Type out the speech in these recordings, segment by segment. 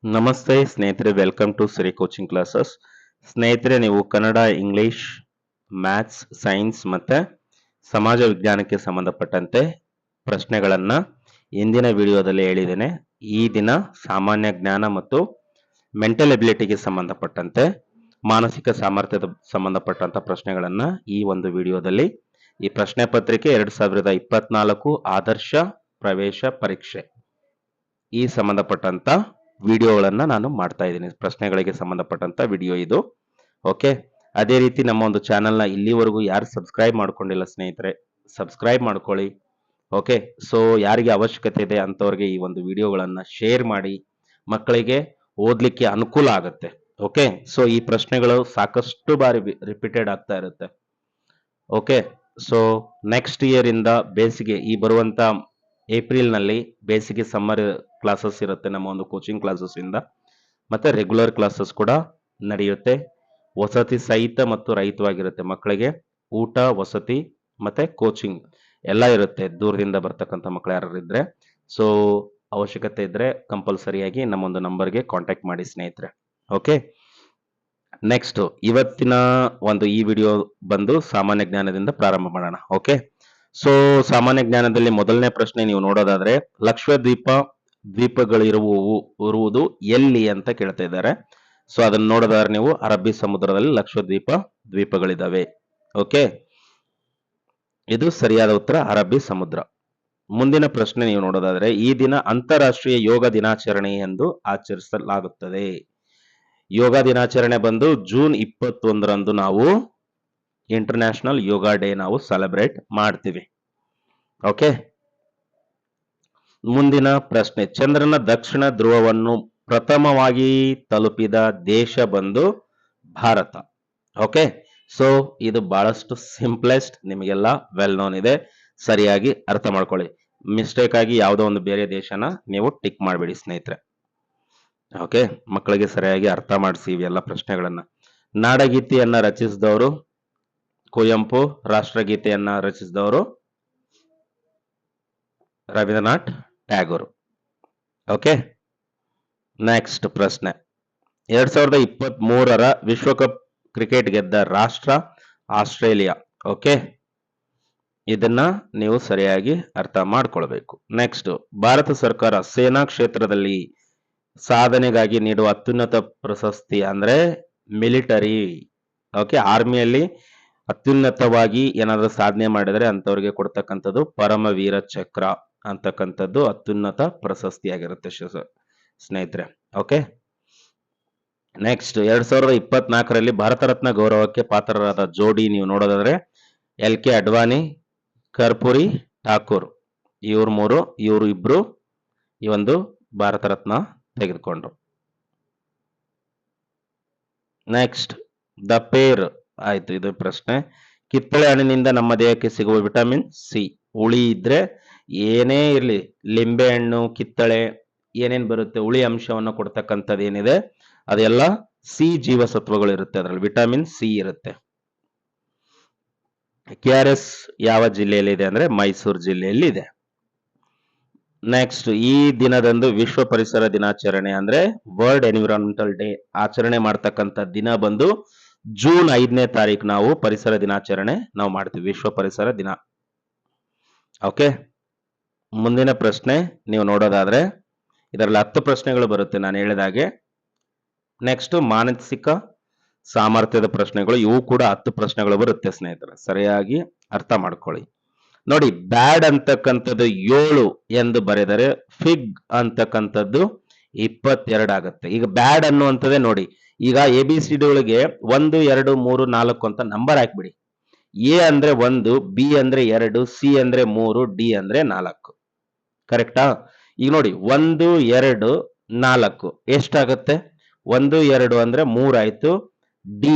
ನಮಸ್ತೆ ಸ್ನೇಹಿತರೆ, welcome to Shri coaching classes. ಸ್ನೇಹಿತರೆ, ನೀವು ಕನ್ನಡ, ಇಂಗ್ಲಿಷ್, ಮ್ಯಾಥ್ಸ್, ಸೈನ್ಸ್ ಮತ್ತೆ ಸಮಾಜ ವಿಜ್ಞಾನಕ್ಕೆ ಸಂಬಂಧಪಟ್ಟಂತೆ ಪ್ರಶ್ನೆಗಳನ್ನ ಇಂದಿನ ವಿಡಿಯೋದಲ್ಲಿ ಹೇಳಿದ್ದೇನೆ. ಈ ದಿನ ಸಾಮಾನ್ಯ ಜ್ಞಾನ ಮತ್ತು ಮೆಂಟಲ್ ಎಬಿಲಿಟಿಗೆ ಸಂಬಂಧಪಟ್ಟಂತೆ, ಮಾನಸಿಕ ಸಾಮರ್ಥ್ಯದ ಸಂಬಂಧಪಟ್ಟಂತ ಪ್ರಶ್ನೆಗಳನ್ನ ಈ ಒಂದು ವಿಡಿಯೋದಲ್ಲಿ, ಈ ಪ್ರಶ್ನೆ ಪತ್ರಿಕೆ 2024 ಆದರ್ಶ ಪ್ರವೇಶ ಪರೀಕ್ಷೆ ಈ ಸಂಬಂಧಪಟ್ಟಂತ ವಿಡಿಯೋಗಳನ್ನ ನಾನು ಮಾಡ್ತಾ ಇದ್ದೀನಿ. ಪ್ರಶ್ನೆಗಳಿಗೆ ಸಂಬಂಧಪಟ್ಟಂತ ವಿಡಿಯೋ ಇದು. ಓಕೆ, ಅದೇ ರೀತಿ ನಮ್ಮ ಒಂದು ಚಾನೆಲ್ನ ಇಲ್ಲಿವರೆಗೂ ಯಾರು ಸಬ್ಸ್ಕ್ರೈಬ್ ಮಾಡ್ಕೊಂಡಿಲ್ಲ ಸ್ನೇಹಿತರೆ, ಸಬ್ಸ್ಕ್ರೈಬ್ ಮಾಡ್ಕೊಳ್ಳಿ. ಓಕೆ, ಸೊ ಯಾರಿಗೆ ಅವಶ್ಯಕತೆ ಇದೆ ಅಂತವ್ರಿಗೆ ಈ ಒಂದು ವಿಡಿಯೋಗಳನ್ನ ಶೇರ್ ಮಾಡಿ, ಮಕ್ಕಳಿಗೆ ಓದ್ಲಿಕ್ಕೆ ಅನುಕೂಲ ಆಗುತ್ತೆ. ಓಕೆ, ಸೊ ಈ ಪ್ರಶ್ನೆಗಳು ಸಾಕಷ್ಟು ಬಾರಿ ರಿಪೀಟೆಡ್ ಆಗ್ತಾ ಇರುತ್ತೆ. ಓಕೆ, ಸೊ ನೆಕ್ಸ್ಟ್ ಇಯರ್ ಇಂದ ಬೇಸಿಗೆ, ಈ ಬರುವಂತ ಏಪ್ರಿಲ್ ನಲ್ಲಿ ಬೇಸಿಗೆ ಸಮ್ಮರ್ ಕ್ಲಾಸಸ್ ಇರುತ್ತೆ ನಮ್ಮ ಒಂದು ಕೋಚಿಂಗ್ ಕ್ಲಾಸಸ್ ಇಂದ. ಮತ್ತೆ ರೆಗ್ಯುಲರ್ ಕ್ಲಾಸಸ್ ಕೂಡ ನಡೆಯುತ್ತೆ. ವಸತಿ ಸಹಿತ ಮತ್ತು ರಹಿತವಾಗಿರುತ್ತೆ. ಮಕ್ಕಳಿಗೆ ಊಟ, ವಸತಿ ಮತ್ತೆ ಕೋಚಿಂಗ್ ಎಲ್ಲ ಇರುತ್ತೆ. ದೂರದಿಂದ ಬರ್ತಕ್ಕಂಥ ಮಕ್ಕಳು ಯಾರು ಇದ್ರೆ, ಸೊ ಅವಶ್ಯಕತೆ ಇದ್ರೆ ಕಂಪಲ್ಸರಿಯಾಗಿ ನಮ್ಮ ಒಂದು ನಂಬರ್ಗೆ ಕಾಂಟ್ಯಾಕ್ಟ್ ಮಾಡಿ ಸ್ನೇಹಿತರೆ. ಓಕೆ, ನೆಕ್ಸ್ಟ್ ಇವತ್ತಿನ ಒಂದು ಈ ವಿಡಿಯೋ ಬಂದು ಸಾಮಾನ್ಯ ಜ್ಞಾನದಿಂದ ಪ್ರಾರಂಭ ಮಾಡೋಣ. ಓಕೆ, ಸೊ ಸಾಮಾನ್ಯ ಜ್ಞಾನದಲ್ಲಿ ಮೊದಲನೇ ಪ್ರಶ್ನೆ ನೀವು ನೋಡೋದಾದ್ರೆ, ದ್ವೀಪಗಳಿರುವುದು ಎಲ್ಲಿ ಅಂತ ಕೇಳ್ತಾ ಇದ್ದಾರೆ. ಸೊ ಅದನ್ನ ನೋಡೋದಾದ್ರೆ ನೀವು ಅರಬ್ಬಿ ಸಮುದ್ರದಲ್ಲಿ ದ್ವೀಪಗಳಿದಾವೆ. ಓಕೆ, ಇದು ಸರಿಯಾದ ಉತ್ತರ, ಅರಬ್ಬಿ ಸಮುದ್ರ. ಮುಂದಿನ ಪ್ರಶ್ನೆ ನೀವು ನೋಡೋದಾದ್ರೆ, ಈ ದಿನ ಅಂತಾರಾಷ್ಟ್ರೀಯ ಯೋಗ ದಿನಾಚರಣೆ ಎಂದು ಆಚರಿಸಲಾಗುತ್ತದೆ. ಯೋಗ ದಿನಾಚರಣೆ ಬಂದು ಜೂನ್ 21ರಂದು ನಾವು ಇಂಟರ್ನ್ಯಾಷನಲ್ ಯೋಗ ಡೇ ನಾವು ಸೆಲೆಬ್ರೇಟ್ ಮಾಡ್ತೀವಿ. ಓಕೆ, ಮುಂದಿನ ಪ್ರಶ್ನೆ, ಚಂದ್ರನ ದಕ್ಷಿಣ ಧ್ರುವವನ್ನು ಪ್ರಥಮವಾಗಿ ತಲುಪಿದ ದೇಶ ಬಂದು ಭಾರತ. ಓಕೆ, ಸೊ ಇದು ಬಹಳಷ್ಟು ಸಿಂಪ್ಲೆಸ್ಟ್, ನಿಮಗೆಲ್ಲ ವೆಲ್ ನೋನ್ ಇದೆ, ಸರಿಯಾಗಿ ಅರ್ಥ ಮಾಡ್ಕೊಳ್ಳಿ. ಮಿಸ್ಟೇಕ್ ಆಗಿ ಯಾವುದೋ ಒಂದು ಬೇರೆ ದೇಶನ ನೀವು ಟಿಕ್ ಮಾಡಬೇಡಿ ಸ್ನೇಹಿತರೆ. ಓಕೆ, ಮಕ್ಕಳಿಗೆ ಸರಿಯಾಗಿ ಅರ್ಥ ಮಾಡಿಸಿ ಇವೆಲ್ಲ ಪ್ರಶ್ನೆಗಳನ್ನ. ನಾಡಗೀತೆಯನ್ನ ರಚಿಸಿದವರು ಕುವೆಂಪು, ರಾಷ್ಟ್ರಗೀತೆಯನ್ನ ರಚಿಸಿದವರು ರವೀಂದ್ರನಾಥ್ ಟ್ಯಾಗೋರ್. ಓಕೆ, ನೆಕ್ಸ್ಟ್ ಪ್ರಶ್ನೆ, 2023ರ ವಿಶ್ವಕಪ್ ಕ್ರಿಕೆಟ್ ಗೆದ್ದ ರಾಷ್ಟ್ರ ಆಸ್ಟ್ರೇಲಿಯಾ. ಓಕೆ, ಇದನ್ನ ನೀವು ಸರಿಯಾಗಿ ಅರ್ಥ ಮಾಡ್ಕೊಳ್ಬೇಕು. ನೆಕ್ಸ್ಟ್, ಭಾರತ ಸರ್ಕಾರ ಸೇನಾ ಕ್ಷೇತ್ರದಲ್ಲಿ ಸಾಧನೆಗಾಗಿ ನೀಡುವ ಅತ್ಯುನ್ನತ ಪ್ರಶಸ್ತಿ ಅಂದ್ರೆ ಮಿಲಿಟರಿ. ಓಕೆ, ಆರ್ಮಿಯಲ್ಲಿ ಅತ್ಯುನ್ನತವಾಗಿ ಏನಾದರೂ ಸಾಧನೆ ಮಾಡಿದರೆ ಅಂತವ್ರಿಗೆ ಕೊಡ್ತಕ್ಕಂಥದ್ದು ಪರಮವೀರ ಚಕ್ರ ಅಂತಕ್ಕಂಥದ್ದು ಅತ್ಯುನ್ನತ ಪ್ರಶಸ್ತಿಯಾಗಿರುತ್ತೆ ಸ್ನೇಹಿತರೆ. ಓಕೆ, ನೆಕ್ಸ್ಟ್, 2024ರಲ್ಲಿ ಭಾರತ ರತ್ನ ಗೌರವಕ್ಕೆ ಪಾತ್ರರಾದ ಜೋಡಿ ನೀವು ನೋಡೋದಾದ್ರೆ LK ಅಡ್ವಾಣಿ, ಕರ್ಪೂರಿ ಠಾಕೂರ್. ಇವರು ಇಬ್ರು ಈ ಒಂದು Bharat Ratna ತೆಗೆದುಕೊಂಡ್ರು. Next, the pair ಆಯ್ತು, ಇದು ಪ್ರಶ್ನೆ. ಕಿತ್ತಳೆ ಹಣ್ಣಿನಿಂದ ನಮ್ಮ ದೇಹಕ್ಕೆ ಸಿಗುವ ವಿಟಮಿನ್ ಸಿ. ಹುಳಿ ಇದ್ರೆ ಏನೇ ಇರಲಿ, ಲಿಂಬೆ ಹಣ್ಣು, ಕಿತ್ತಳೆ ಏನೇನ್ ಬರುತ್ತೆ, ಹುಳಿ ಅಂಶವನ್ನು ಕೊಡ್ತಕ್ಕಂಥದ್ದು ಏನಿದೆ ಅದೆಲ್ಲ ಸಿ ಜೀವಸತ್ವಗಳು ಇರುತ್ತೆ, ಅದರಲ್ಲಿ ವಿಟಮಿನ್ ಸಿ ಇರುತ್ತೆ. KRS ಯಾವ ಜಿಲ್ಲೆಯಲ್ಲಿ ಇದೆ ಅಂದ್ರೆ ಮೈಸೂರು ಜಿಲ್ಲೆಯಲ್ಲಿ ಇದೆ. ನೆಕ್ಸ್ಟ್, ಈ ದಿನದಂದು ವಿಶ್ವ ಪರಿಸರ ದಿನಾಚರಣೆ ಅಂದ್ರೆ ವರ್ಲ್ಡ್ ಎನ್ವಿರಾನ್ಮೆಂಟಲ್ ಡೇ ಆಚರಣೆ ಮಾಡ್ತಕ್ಕಂಥ ದಿನ ಬಂದು ಜೂನ್ 5ನೇ ತಾರೀಕು ನಾವು ಪರಿಸರ ದಿನಾಚರಣೆ ನಾವು ಮಾಡ್ತೀವಿ, ವಿಶ್ವ ಪರಿಸರ ದಿನ. ಓಕೆ, ಮುಂದಿನ ಪ್ರಶ್ನೆ ನೀವು ನೋಡೋದಾದ್ರೆ ಇದರಲ್ಲಿ 10 ಪ್ರಶ್ನೆಗಳು ಬರುತ್ತೆ ನಾನು ಹೇಳಿದಾಗೆ. ನೆಕ್ಸ್ಟ್, ಮಾನಸಿಕ ಸಾಮರ್ಥ್ಯದ ಪ್ರಶ್ನೆಗಳು, ಇವು ಕೂಡ 10 ಪ್ರಶ್ನೆಗಳು ಬರುತ್ತೆ ಸ್ನೇಹಿತರೆ, ಸರಿಯಾಗಿ ಅರ್ಥ ಮಾಡ್ಕೊಳ್ಳಿ. ನೋಡಿ, ಬ್ಯಾಡ್ ಅಂತಕ್ಕಂಥದ್ದು 7 ಎಂದು ಬರೆದರೆ ಫಿಗ್ ಅಂತಕ್ಕಂಥದ್ದು 22 ಆಗುತ್ತೆ. ಈಗ ಬ್ಯಾಡ್ ಅನ್ನುವಂಥದ್ದೇ ನೋಡಿ, ಈಗ ABCD ಒಳಗೆ 1 2 3 4 ಅಂತ ನಂಬರ್ ಹಾಕ್ಬಿಡಿ. A ಅಂದ್ರೆ 1, B ಅಂದ್ರೆ 2, C ಅಂದ್ರೆ 3, D ಅಂದ್ರೆ 4. ಕರೆಕ್ಟಾ? ಈಗ ನೋಡಿ, 1 2 4 ಎಷ್ಟಾಗುತ್ತೆ? 1 2 ಅಂದ್ರೆ 3 ಆಯ್ತು, D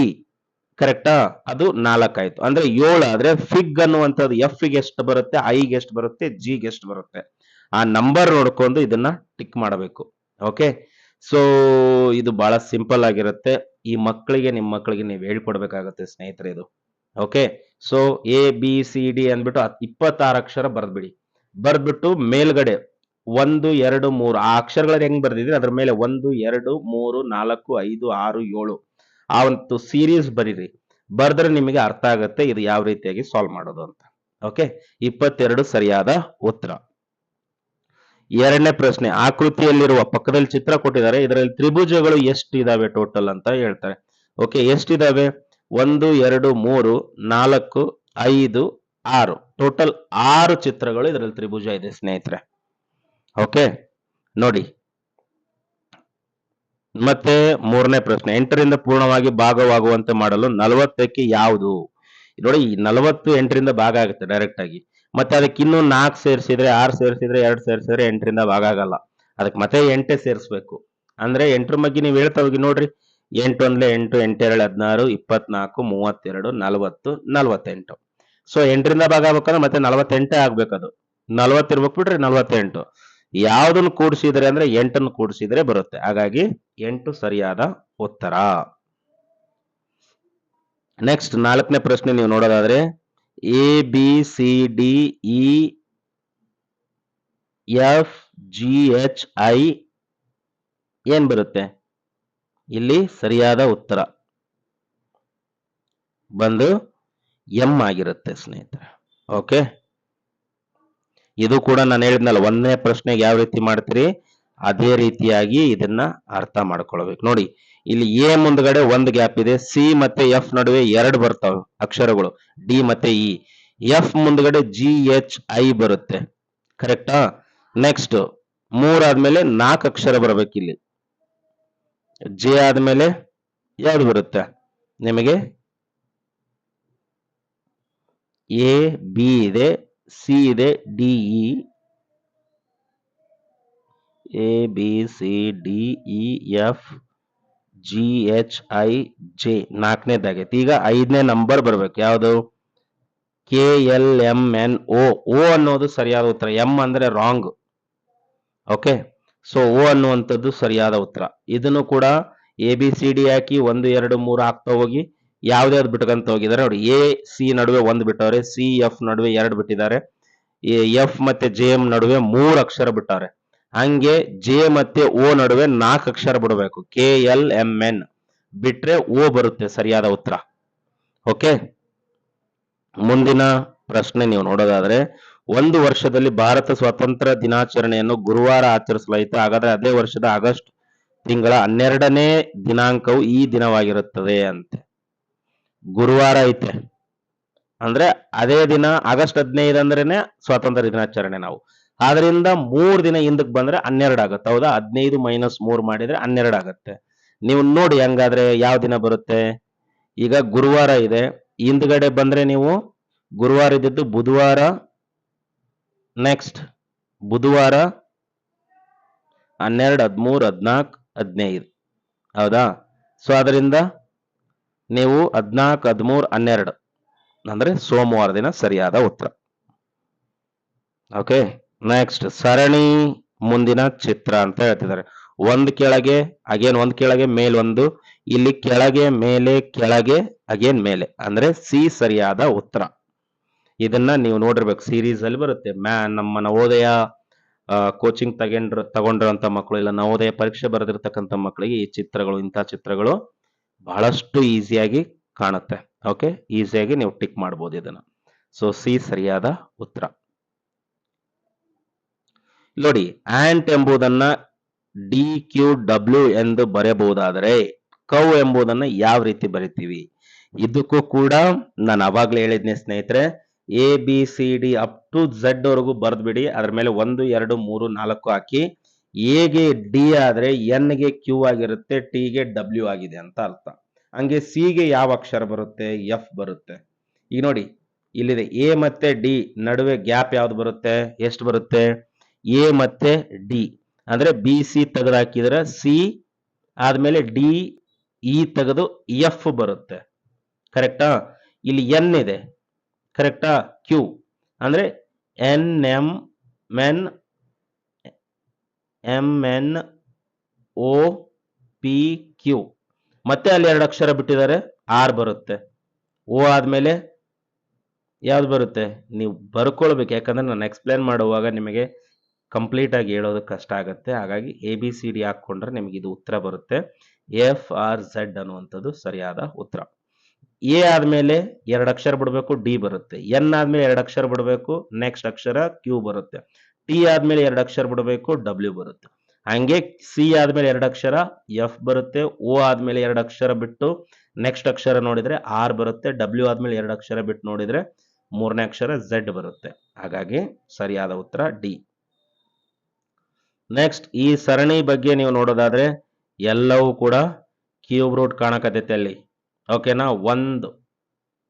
ಕರೆಕ್ಟಾ, ಅದು 4 ಆಯ್ತು. ಅಂದ್ರೆ 7 ಆದ್ರೆ ಫಿಗ್ ಅನ್ನುವಂಥದ್ದು F ಗೆ ಎಷ್ಟು ಬರುತ್ತೆ, I ಗೆ ಎಷ್ಟು ಬರುತ್ತೆ, G ಗೆ ಎಷ್ಟು ಬರುತ್ತೆ, ಆ ನಂಬರ್ ನೋಡ್ಕೊಂಡು ಇದನ್ನ ಟಿಕ್ ಮಾಡಬೇಕು. ಓಕೆ, ಸೊ ಇದು ಬಹಳ ಸಿಂಪಲ್ ಆಗಿರುತ್ತೆ. ಈ ಮಕ್ಕಳಿಗೆ, ನಿಮ್ಮ ಮಕ್ಕಳಿಗೆ ನೀವು ಹೇಳ್ಕೊಡ್ಬೇಕಾಗತ್ತೆ ಸ್ನೇಹಿತರೆ ಇದು. ಓಕೆ, ಸೊ ABCD ಅಂದ್ಬಿಟ್ಟು 26 ಅಕ್ಷರ ಬರ್ದ್ಬಿಡಿ. ಬರ್ದ್ಬಿಟ್ಟು ಮೇಲ್ಗಡೆ 1 2 3 ಆ ಅಕ್ಷರಗಳು ಹೆಂಗ್ ಬರ್ದಿದ್ರೆ ಅದ್ರ ಮೇಲೆ 1 2 3 4 5 6 7 ಆ ಒಂದು ಸೀರೀಸ್ ಬರೀರಿ. ಬರ್ದ್ರೆ ನಿಮಗೆ ಅರ್ಥ ಆಗುತ್ತೆ ಇದು ಯಾವ ರೀತಿಯಾಗಿ ಸಾಲ್ವ್ ಮಾಡೋದು ಅಂತ. ಓಕೆ, 22 ಸರಿಯಾದ ಉತ್ತರ. ಎರಡನೇ ಪ್ರಶ್ನೆ, ಆಕೃತಿಯಲ್ಲಿರುವ ಪಕ್ಕದಲ್ಲಿ ಚಿತ್ರ ಕೊಟ್ಟಿದ್ದಾರೆ, ಇದರಲ್ಲಿ ತ್ರಿಭುಜಗಳು ಎಷ್ಟಿದಾವೆ ಟೋಟಲ್ ಅಂತ ಹೇಳ್ತಾರೆ. ಓಕೆ, ಎಷ್ಟಿದಾವೆ? 1 2 3 4 5 6 ಟೋಟಲ್ 6 ಚಿತ್ರಗಳು ಇದರಲ್ಲಿ ತ್ರಿಭುಜ ಇದೆ ಸ್ನೇಹಿತರೆ. ಓಕೆ, ನೋಡಿ ಮತ್ತೆ ಮೂರನೇ ಪ್ರಶ್ನೆ, 8ರಿಂದ ಪೂರ್ಣವಾಗಿ ಭಾಗವಾಗುವಂತೆ ಮಾಡಲು 40ಕ್ಕೆ ಯಾವುದು? ನೋಡಿ, 40 8ರಿಂದ ಭಾಗ ಆಗುತ್ತೆ ಡೈರೆಕ್ಟ್ ಆಗಿ. ಮತ್ತೆ ಅದಕ್ಕೆ ಇನ್ನೂ 4 ಸೇರಿಸಿದ್ರೆ 6 ಸೇರಿಸಿದ್ರೆ 2 ಸೇರಿಸಿದ್ರೆ 8ರಿಂದ ಭಾಗ ಆಗಲ್ಲ. ಅದಕ್ಕೆ ಮತ್ತೆ 8 ಸೇರಿಸ್ಬೇಕು. ಅಂದ್ರೆ 8ರ ಬಗ್ಗೆ ನೀವು ಹೇಳ್ತಾ ಹೋಗಿ ನೋಡ್ರಿ. 8 1 8 8 2 16 24 32 40 48. ಸೊ 8ರಿಂದ ಭಾಗ ಆಗ್ಬೇಕಂದ್ರೆ ಮತ್ತೆ 48 ಆಗ್ಬೇಕದು. 40 ಇರ್ಬೇಕು ಬಿಟ್ರೆ 48. ಯಾವ್ದನ್ನು ಕೂಡಿಸಿದ್ರೆ ಅಂದ್ರೆ 8ಅನ್ನು ಕೂಡಿಸಿದ್ರೆ ಬರುತ್ತೆ. ಹಾಗಾಗಿ 8 ಸರಿಯಾದ ಉತ್ತರ. ನೆಕ್ಸ್ಟ್ 4ನೇ ಪ್ರಶ್ನೆ ನೀವು ನೋಡೋದಾದ್ರೆ, A B C D E F G H I ಏನ್ ಬರುತ್ತೆ? ಇಲ್ಲಿ ಸರಿಯಾದ ಉತ್ತರ ಬಂದು ಎಂ ಆಗಿರುತ್ತೆ ಸ್ನೇಹಿತರೆ. ಓಕೆ, ಇದು ಕೂಡ ನಾನು ಹೇಳಿದ್ನಲ್ಲ, 1ನೇ ಪ್ರಶ್ನೆಗೆ ಯಾವ ರೀತಿ ಮಾಡ್ತೀರಿ ಅದೇ ರೀತಿಯಾಗಿ ಇದನ್ನ ಅರ್ಥ ಮಾಡ್ಕೊಳ್ಬೇಕು. ನೋಡಿ, ಇಲ್ಲಿ ಎ ಮುಂದ್ಗಡೆ ಒಂದು ಗ್ಯಾಪ್ ಇದೆ, ಸಿ ಮತ್ತೆ ಎಫ್ ನಡುವೆ 2 ಬರ್ತಾವೆ ಅಕ್ಷರಗಳು, ಡಿ ಮತ್ತೆ ಇ. ಎಫ್ ಮುಂದ್ಗಡೆ ಜಿ ಎಚ್ ಐ ಬರುತ್ತೆ, ಕರೆಕ್ಟಾ? ನೆಕ್ಸ್ಟ್ 3 ಆದ್ಮೇಲೆ 4 ಅಕ್ಷರ ಬರ್ಬೇಕು. ಇಲ್ಲಿ ಜೆ ಆದ್ಮೇಲೆ ಯಾವ್ದು ಬರುತ್ತೆ ನಿಮಗೆ? ಎ ಬಿ ಇದೆ, ಸಿ ಇದೆ, D E, A B C D E F G H I J 4ನೇದಾಗೈತಿ. ಈಗ 5ನೇ ನಂಬರ್ ಬರ್ಬೇಕು, ಯಾವುದು? K L M N O. O ಅನ್ನೋದು ಸರಿಯಾದ ಉತ್ತರ. ಎಂ ಅಂದ್ರೆ ರಾಂಗ್. ಓಕೆ, ಸೊ ಓ ಅನ್ನುವಂಥದ್ದು ಸರಿಯಾದ ಉತ್ತರ. ಇದನ್ನು ಕೂಡ ಎ ಬಿ ಸಿ ಡಿ ಹಾಕಿ 1 2 3 ಹಾಕ್ತಾ ಹೋಗಿ ಯಾವ್ದಾವ್ದು ಬಿಟ್ಕಂತ ಹೋಗಿದ್ದಾರೆ ನೋಡಿ. ಎ ಸಿ ನಡುವೆ 1 ಬಿಟ್ಟವ್ರೆ, ಸಿ ಎಫ್ ನಡುವೆ 2 ಬಿಟ್ಟಿದ್ದಾರೆ, ಎಫ್ ಮತ್ತೆ ಜೆ ಎಂ ನಡುವೆ 3 ಅಕ್ಷರ ಬಿಟ್ಟವ್ರೆ. ಹಂಗೆ ಜೆ ಮತ್ತೆ ಓ ನಡುವೆ 4 ಅಕ್ಷರ ಬಿಡಬೇಕು. ಕೆ ಎಲ್ ಎಂ ಎನ್ ಬಿಟ್ರೆ ಓ ಬರುತ್ತೆ ಸರಿಯಾದ ಉತ್ತರ. ಓಕೆ, ಮುಂದಿನ ಪ್ರಶ್ನೆ ನೀವು ನೋಡೋದಾದ್ರೆ, ಒಂದು ವರ್ಷದಲ್ಲಿ ಭಾರತ ಸ್ವಾತಂತ್ರ್ಯ ದಿನಾಚರಣೆಯನ್ನು ಗುರುವಾರ ಆಚರಿಸಲಾಯಿತು. ಹಾಗಾದ್ರೆ ಅದೇ ವರ್ಷದ ಆಗಸ್ಟ್ ತಿಂಗಳ 12ನೇ ದಿನಾಂಕವು ಈ ದಿನವಾಗಿರುತ್ತದೆ ಅಂತೆ. ಗುರುವಾರ ಐತೆ ಅಂದ್ರೆ ಅದೇ ದಿನ ಆಗಸ್ಟ್ 15 ಅಂದ್ರೇನೆ ಸ್ವಾತಂತ್ರ್ಯ ದಿನಾಚರಣೆ. ನಾವು ಆದ್ರಿಂದ 3 ದಿನ ಹಿಂದಕ್ಕೆ ಬಂದ್ರೆ 12 ಆಗುತ್ತೆ. ಹೌದಾ? 15 - 3 ಮಾಡಿದ್ರೆ 12 ಆಗುತ್ತೆ. ನೀವು ನೋಡಿ ಹಂಗಾದ್ರೆ ಯಾವ ದಿನ ಬರುತ್ತೆ. ಈಗ ಗುರುವಾರ ಇದೆ, ಹಿಂದ್ಗಡೆ ಬಂದ್ರೆ ನೀವು ಗುರುವಾರ ಇದ್ದಿದ್ದು ಬುಧವಾರ, ನೆಕ್ಸ್ಟ್ ಬುಧವಾರ 12 13 14 15. ಹೌದಾ? ಸೊ ಅದರಿಂದ ನೀವು 14 13 12 ಅಂದ್ರೆ ಸೋಮವಾರ ದಿನ ಸರಿಯಾದ ಉತ್ತರ. ಓಕೆ, ನೆಕ್ಸ್ಟ್ ಸರಣಿ ಮುಂದಿನ ಚಿತ್ರ ಅಂತ ಹೇಳ್ತಿದ್ದಾರೆ. ಒಂದ್ ಕೆಳಗೆ ಅಗೇನ್, ಒಂದ್ ಕೆಳಗೆ ಮೇಲೊಂದು, ಇಲ್ಲಿ ಕೆಳಗೆ ಮೇಲೆ ಕೆಳಗೆ ಅಗೇನ್ ಮೇಲೆ, ಅಂದ್ರೆ ಸಿ ಸರಿಯಾದ ಉತ್ತರ. ಇದನ್ನ ನೀವು ನೋಡಿರ್ಬೇಕು, ಸೀರೀಸ್ ಅಲ್ಲಿ ಬರುತ್ತೆ. ನಮ್ಮ ನವೋದಯ ಕೋಚಿಂಗ್ ತಗೊಂಡಿರುವಂತ ಮಕ್ಕಳು, ಇಲ್ಲ ನವೋದಯ ಪರೀಕ್ಷೆ ಬರೆದಿರ್ತಕ್ಕಂಥ ಮಕ್ಕಳಿಗೆ ಈ ಚಿತ್ರಗಳು, ಇಂಥ ಚಿತ್ರಗಳು ಬಹಳಷ್ಟು ಈಸಿಯಾಗಿ ಕಾಣುತ್ತೆ. ಓಕೆ, ಈಸಿಯಾಗಿ ನೀವು ಟಿಕ್ ಮಾಡ್ಬೋದು ಇದನ್ನ. ಸೊ ಸಿ ಸರಿಯಾದ ಉತ್ತರ. ನೋಡಿ, ಆಂಟ್ ಎಂಬುದನ್ನ ಡಿ ಕ್ಯೂ ಡಬ್ಲ್ಯೂ ಎಂದು ಬರೆಯಬಹುದಾದರೆ ಕೌ ಎಂಬುದನ್ನ ಯಾವ ರೀತಿ ಬರಿತೀವಿ? ಇದಕ್ಕೂ ಕೂಡ ನಾನು ಅವಾಗ್ಲೇ ಹೇಳಿದ್ನೆ ಸ್ನೇಹಿತರೆ, A B C D up to Z ವರೆಗೂ ಬರ್ದ್ಬಿಡಿ. ಅದ್ರ ಮೇಲೆ 1 2 3 4 ಹಾಕಿ. ಎಗೆ ಡಿ ಆದ್ರೆ ಎನ್ ಗೆ ಕ್ಯೂ ಆಗಿರುತ್ತೆ, ಟಿ ಗೆ ಡಬ್ಲ್ಯೂ ಆಗಿದೆ ಅಂತ ಅರ್ಥ. ಹಂಗೆ ಸಿ ಗೆ ಯಾವ ಅಕ್ಷರ ಬರುತ್ತೆ? ಎಫ್ ಬರುತ್ತೆ. ಈಗ ನೋಡಿ, ಇಲ್ಲಿದೆ ಎ ಮತ್ತೆ ಡಿ ನಡುವೆ ಗ್ಯಾಪ್ ಯಾವ್ದು ಬರುತ್ತೆ? ಎಷ್ಟು ಬರುತ್ತೆ? ಎ ಮತ್ತೆ ಡಿ ಅಂದ್ರೆ ಬಿ ಸಿ ತೆಗೆದು ಹಾಕಿದ್ರೆ ಸಿ ಆದ್ಮೇಲೆ ಡಿ ಇ ತೆಗೆದು ಎಫ್ ಬರುತ್ತೆ, ಕರೆಕ್ಟಾ? ಇಲ್ಲಿ ಎನ್ ಇದೆ, ಕರೆಕ್ಟಾ? ಕ್ಯೂ ಅಂದ್ರೆ N M N O P Q. ಮತ್ತೆ ಅಲ್ಲಿ 2 ಅಕ್ಷರ ಬಿಟ್ಟಿದ್ದಾರೆ, ಆರ್ ಬರುತ್ತೆ. ಓ ಆದ್ಮೇಲೆ ಯಾವ್ದು ಬರುತ್ತೆ? ನೀವು ಬರ್ಕೊಳ್ಬೇಕು, ಯಾಕಂದ್ರೆ ನಾನು ಎಕ್ಸ್ಪ್ಲೇನ್ ಮಾಡುವಾಗ ನಿಮಗೆ ಕಂಪ್ಲೀಟ್ ಆಗಿ ಹೇಳೋದು ಕಷ್ಟ ಆಗುತ್ತೆ. ಹಾಗಾಗಿ ABCD ಹಾಕೊಂಡ್ರೆ ನಿಮಗೆ ಇದು ಉತ್ತರ ಬರುತ್ತೆ. FRZ ಅನ್ನುವಂಥದ್ದು ಸರಿಯಾದ ಉತ್ತರ. ಎ ಆದ್ಮೇಲೆ 2 ಅಕ್ಷರ ಬಿಡಬೇಕು, ಡಿ ಬರುತ್ತೆ. ಎನ್ ಆದ್ಮೇಲೆ 2 ಅಕ್ಷರ ಬಿಡಬೇಕು, ನೆಕ್ಸ್ಟ್ ಅಕ್ಷರ ಕ್ಯೂ ಬರುತ್ತೆ. ಟಿ ಆದ್ಮೇಲೆ 2 ಅಕ್ಷರ ಬಿಡಬೇಕು, ಡಬ್ಲ್ಯೂ ಬರುತ್ತೆ. ಹಂಗೆ ಸಿ ಆದ್ಮೇಲೆ 2 ಅಕ್ಷರ ಎಫ್ ಬರುತ್ತೆ. ಓ ಆದ್ಮೇಲೆ 2 ಅಕ್ಷರ ಬಿಟ್ಟು ನೆಕ್ಸ್ಟ್ ಅಕ್ಷರ ನೋಡಿದ್ರೆ ಆರ್ ಬರುತ್ತೆ. ಡಬ್ಲ್ಯೂ ಆದ್ಮೇಲೆ 2 ಅಕ್ಷರ ಬಿಟ್ಟು ನೋಡಿದ್ರೆ ಮೂರನೇ ಅಕ್ಷರ ಝೆಡ್ ಬರುತ್ತೆ. ಹಾಗಾಗಿ ಸರಿಯಾದ ಉತ್ತರ ಡಿ. ನೆಕ್ಸ್ಟ್ ಈ ಸರಣಿ ಬಗ್ಗೆ ನೀವು ನೋಡೋದಾದ್ರೆ ಎಲ್ಲವೂ ಕೂಡ ಕ್ಯೂಬ್ ರೂಟ್ ಕಾಣಕತ್ತೈತೆ ಅಲ್ಲಿ. ಓಕೆನಾ? 1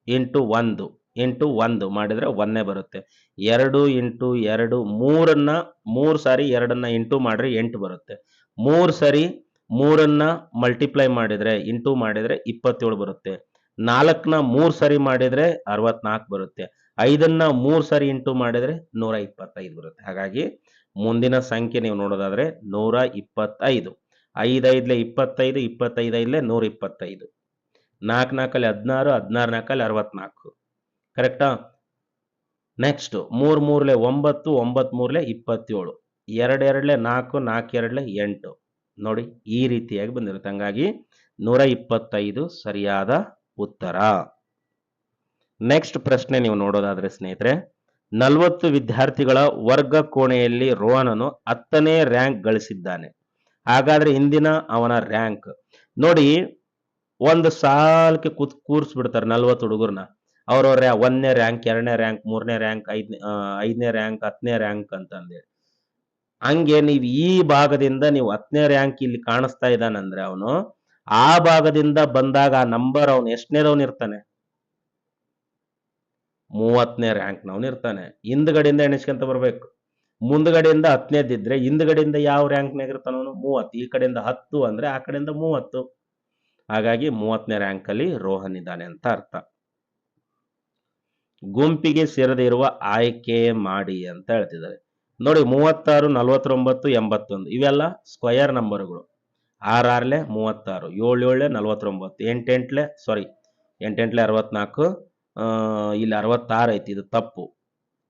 ಇಂಟು 1 ಇಂಟು 1 ಮಾಡಿದ್ರೆ 1 ಬರುತ್ತೆ. 2 ಇಂಟು 2 3 ಸಾರಿ 2 ಇಂಟು ಮಾಡ್ರೆ 8 ಬರುತ್ತೆ. 3 ಸಾರಿ 3 ಮಲ್ಟಿಪ್ಲೈ ಮಾಡಿದ್ರೆ ಇಂಟು ಮಾಡಿದ್ರೆ 27 ಬರುತ್ತೆ. 4 3 ಸಾರಿ ಮಾಡಿದ್ರೆ 64 ಬರುತ್ತೆ. 5 3 ಸಾರಿ ಇಂಟು ಮಾಡಿದ್ರೆ 125 ಬರುತ್ತೆ. ಹಾಗಾಗಿ ಮುಂದಿನ ಸಂಖ್ಯೆ ನೀವು ನೋಡೋದಾದ್ರೆ 125. 5 5 25, 25 5 125. 4 4 16, 16 4 64. ಕರೆಕ್ಟಾ? ನೆಕ್ಸ್ಟ್ 3 3 9, 9 3 27. 2 2 4, 4 2 8. ನೋಡಿ ಈ ರೀತಿಯಾಗಿ ಬಂದಿರುತ್ತೆ. ಹಂಗಾಗಿ 125 ಸರಿಯಾದ ಉತ್ತರ. ನೆಕ್ಸ್ಟ್ ಪ್ರಶ್ನೆ ನೀವು ನೋಡೋದಾದ್ರೆ ಸ್ನೇಹಿತರೆ, 40 ವಿದ್ಯಾರ್ಥಿಗಳ ವರ್ಗ ಕೋಣೆಯಲ್ಲಿ ರೋಹನನು 10ನೇ ರ್ಯಾಂಕ್ ಗಳಿಸಿದ್ದಾನೆ. ಹಾಗಾದ್ರೆ ಇಂದಿನ ಅವನ ರ್ಯಾಂಕ್ ನೋಡಿ. ಒಂದು ಸಾಲಕ್ಕೆ ಕೂರಿಸ್ಬಿಡ್ತಾರೆ 40 ಹುಡುಗರನ್ನ. ಅವ್ರವ್ರ 1ನೇ ರ್ಯಾಂಕ್, 2ನೇ ರ್ಯಾಂಕ್, 3ನೇ ರ್ಯಾಂಕ್, 5ನೇ ರ್ಯಾಂಕ್, 10ನೇ ರ್ಯಾಂಕ್ ಅಂತಂದೇಳಿ. ಹಂಗೆ ನೀವು ಈ ಭಾಗದಿಂದ ನೀವು 10ನೇ ರ್ಯಾಂಕ್ ಇಲ್ಲಿ ಕಾಣಿಸ್ತಾ ಇದ್ದಾನಂದ್ರೆ ಅವನು ಆ ಭಾಗದಿಂದ ಬಂದಾಗ ಆ ನಂಬರ್ ಅವನು ಎಷ್ಟನೇದವನು ಇರ್ತಾನೆ? 30ನೇ ರ್ಯಾಂಕ್ ನವನು ಇರ್ತಾನೆ. ಹಿಂದ್ಗಡೆಯಿಂದ ಎಣಿಸ್ಕೊಂತ ಬರ್ಬೇಕು. ಮುಂದ್ಗಡೆಯಿಂದ 10ನೇದಿದ್ರೆ ಹಿಂದ್ಗಡೆಯಿಂದ ಯಾವ ರ್ಯಾಂಕ್ನಾಗ ಇರ್ತಾನವನು? 30. ಈ ಕಡೆಯಿಂದ 10 ಅಂದ್ರೆ ಆ ಕಡೆಯಿಂದ 30. ಹಾಗಾಗಿ 30ನೇ ರ್ಯಾಂಕ್ ಅಲ್ಲಿ ರೋಹನ್ ಇದ್ದಾನೆ ಅಂತ ಅರ್ಥ. ಗುಂಪಿಗೆ ಸೇರದೇ ಇರುವ ಆಯ್ಕೆ ಮಾಡಿ ಅಂತ ಹೇಳ್ತಿದ್ದಾರೆ. ನೋಡಿ 36, 49, 81 ಇವೆಲ್ಲ ಸ್ಕ್ವಯರ್ ನಂಬರ್ಗಳು. 6 6 36, 7 7 49, 8 8 64, ಇಲ್ಲಿ 66 ಐತಿ, ಇದು ತಪ್ಪು.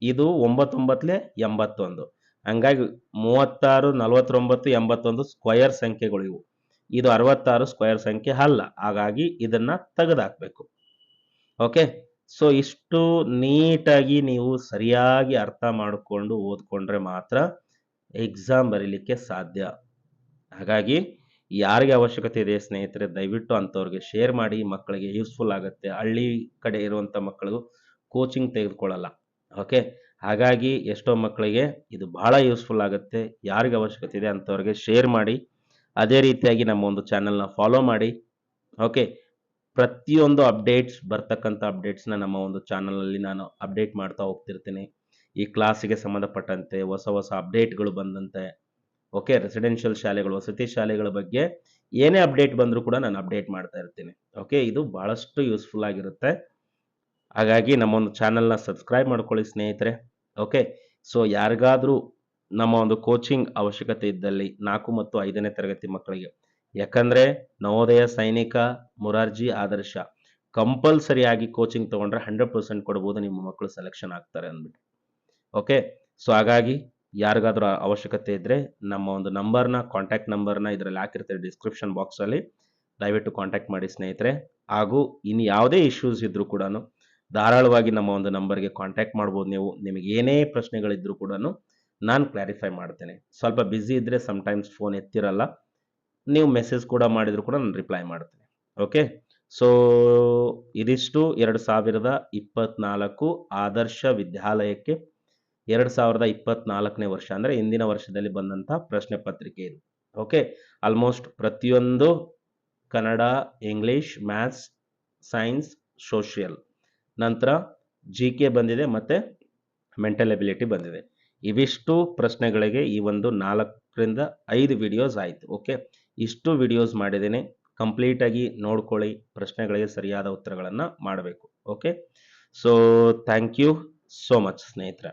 ಇದು 9 9 81. ಹಂಗಾಗಿ 36, 49, 81 ಸ್ಕ್ವಯರ್ ಸಂಖ್ಯೆಗಳು ಇವು. ಇದು 66 ಸ್ಕ್ವಯರ್ ಸಂಖ್ಯೆ ಅಲ್ಲ. ಹಾಗಾಗಿ ಇದನ್ನ ತೆಗೆದುಹಾಕಬೇಕು. ಓಕೆ, ಸೊ ಇಷ್ಟು ನೀಟಾಗಿ ನೀವು ಸರಿಯಾಗಿ ಅರ್ಥ ಮಾಡಿಕೊಂಡು ಓದ್ಕೊಂಡ್ರೆ ಮಾತ್ರ ಎಕ್ಸಾಮ್ ಬರೀಲಿಕ್ಕೆ ಸಾಧ್ಯ. ಹಾಗಾಗಿ ಯಾರಿಗೆ ಅವಶ್ಯಕತೆ ಇದೆ ಸ್ನೇಹಿತರೆ, ದಯವಿಟ್ಟು ಅಂಥವ್ರಿಗೆ ಶೇರ್ ಮಾಡಿ. ಮಕ್ಕಳಿಗೆ ಯೂಸ್ಫುಲ್ ಆಗುತ್ತೆ. ಹಳ್ಳಿ ಕಡೆ ಇರುವಂಥ ಮಕ್ಕಳು ಕೋಚಿಂಗ್ ತೆಗೆದುಕೊಳ್ಳಲ್ಲ. ಓಕೆ, ಹಾಗಾಗಿ ಎಷ್ಟೋ ಮಕ್ಕಳಿಗೆ ಇದು ಬಹಳ ಯೂಸ್ಫುಲ್ ಆಗುತ್ತೆ. ಯಾರಿಗೆ ಅವಶ್ಯಕತೆ ಇದೆ ಅಂಥವ್ರಿಗೆ ಶೇರ್ ಮಾಡಿ. ಅದೇ ರೀತಿಯಾಗಿ ನಮ್ಮ ಒಂದು ಚಾನಲ್ನ ಫಾಲೋ ಮಾಡಿ. ಓಕೆ, ಪ್ರತಿಯೊಂದು ಅಪ್ಡೇಟ್ಸ್ ಬರ್ತಕ್ಕಂಥ ಅಪ್ಡೇಟ್ಸ್ನ ನಮ್ಮ ಒಂದು ಚಾನಲಲ್ಲಿ ನಾನು ಅಪ್ಡೇಟ್ ಮಾಡ್ತಾ ಹೋಗ್ತಿರ್ತೀನಿ. ಈ ಕ್ಲಾಸಿಗೆ ಸಂಬಂಧಪಟ್ಟಂತೆ ಹೊಸ ಹೊಸ ಅಪ್ಡೇಟ್ಗಳು ಬಂದಂತೆ, ಓಕೆ, ರೆಸಿಡೆನ್ಷಿಯಲ್ ಶಾಲೆಗಳು, ವಸತಿ ಶಾಲೆಗಳ ಬಗ್ಗೆ ಏನೇ ಅಪ್ಡೇಟ್ ಬಂದರೂ ಕೂಡ ನಾನು ಅಪ್ಡೇಟ್ ಮಾಡ್ತಾ ಇರ್ತೀನಿ. ಓಕೆ, ಇದು ಬಹಳಷ್ಟು ಯೂಸ್ಫುಲ್ ಆಗಿರುತ್ತೆ. ಹಾಗಾಗಿ ನಮ್ಮ ಒಂದು ಚಾನಲ್ನ ಸಬ್ಸ್ಕ್ರೈಬ್ ಮಾಡ್ಕೊಳ್ಳಿ ಸ್ನೇಹಿತರೆ. ಓಕೆ, ಸೊ ಯಾರಿಗಾದರೂ ನಮ್ಮ ಒಂದು ಕೋಚಿಂಗ್ ಅವಶ್ಯಕತೆ ಇದ್ದಲ್ಲಿ 4 ಮತ್ತು 5ನೇ ತರಗತಿ ಮಕ್ಕಳಿಗೆ, ಯಾಕಂದ್ರೆ ನವೋದಯ, ಸೈನಿಕ, ಮುರಾರ್ಜಿ, ಆದರ್ಶ ಕಂಪಲ್ಸರಿಯಾಗಿ ಕೋಚಿಂಗ್ ತಗೊಂಡ್ರೆ 100% ಕೊಡ್ಬೋದು, ನಿಮ್ಮ ಮಕ್ಕಳು ಸೆಲೆಕ್ಷನ್ ಆಗ್ತಾರೆ ಅಂದ್ಬಿಟ್ಟು. ಓಕೆ, ಸೊ ಹಾಗಾಗಿ ಯಾರಿಗಾದ್ರೂ ಅವಶ್ಯಕತೆ ಇದ್ದರೆ ನಮ್ಮ ಒಂದು ನಂಬರ್ನ, ಕಾಂಟ್ಯಾಕ್ಟ್ ನಂಬರ್ನ ಇದರಲ್ಲಿ ಹಾಕಿರ್ತಾರೆ ಡಿಸ್ಕ್ರಿಪ್ಷನ್ ಬಾಕ್ಸಲ್ಲಿ, ದಯವಿಟ್ಟು ಕಾಂಟ್ಯಾಕ್ಟ್ ಮಾಡಿ ಸ್ನೇಹಿತರೆ. ಹಾಗೂ ಇನ್ನು ಯಾವುದೇ ಇಶ್ಯೂಸ್ ಇದ್ದರೂ ಕೂಡ ಧಾರಾಳವಾಗಿ ನಮ್ಮ ಒಂದು ನಂಬರ್ಗೆ ಕಾಂಟ್ಯಾಕ್ಟ್ ಮಾಡ್ಬೋದು ನೀವು. ನಿಮಗೆ ಏನೇ ಪ್ರಶ್ನೆಗಳಿದ್ದರೂ ಕೂಡ ನಾನು ಕ್ಲಾರಿಫೈ ಮಾಡ್ತೇನೆ. ಸ್ವಲ್ಪ ಬ್ಯುಸಿ ಇದ್ದರೆ ಸಮ್ಟೈಮ್ಸ್ ಫೋನ್ ಎತ್ತಿರಲ್ಲ, ನೀವು ಮೆಸೇಜ್ ಕೂಡ ಮಾಡಿದರೂ ಕೂಡ ನಾನು ರಿಪ್ಲೈ ಮಾಡ್ತೇನೆ. ಓಕೆ, ಸೊ ಇದಿಷ್ಟು 2024 ಆದರ್ಶ ವಿದ್ಯಾಲಯಕ್ಕೆ 2024ನೇ ವರ್ಷ ಅಂದರೆ ಇಂದಿನ ವರ್ಷದಲ್ಲಿ ಬಂದಂಥ ಪ್ರಶ್ನೆ ಪತ್ರಿಕೆ ಇದು. ಓಕೆ, ಆಲ್ಮೋಸ್ಟ್ ಪ್ರತಿಯೊಂದು Kannada, English, maths, science, social, ನಂತರ GK ಬಂದಿದೆ ಮತ್ತು ಮೆಂಟಲ್ ಎಬಿಲಿಟಿ ಬಂದಿದೆ. ಇವಿಷ್ಟು ಪ್ರಶ್ನೆಗಳಿಗೆ ಈ ಒಂದು 4ರಿಂದ 5 ವಿಡಿಯೋಸ್ ಆಯಿತು. ಓಕೆ, ಇಷ್ಟು ವಿಡಿಯೋಸ್ ಮಾಡಿದ್ದೇನೆ. ಕಂಪ್ಲೀಟಾಗಿ ನೋಡ್ಕೊಳ್ಳಿ, ಪ್ರಶ್ನೆಗಳಿಗೆ ಸರಿಯಾದ ಉತ್ತರಗಳನ್ನು ಮಾಡಬೇಕು. Okay, so thank you so much ಸ್ನೇಹಿತರೆ.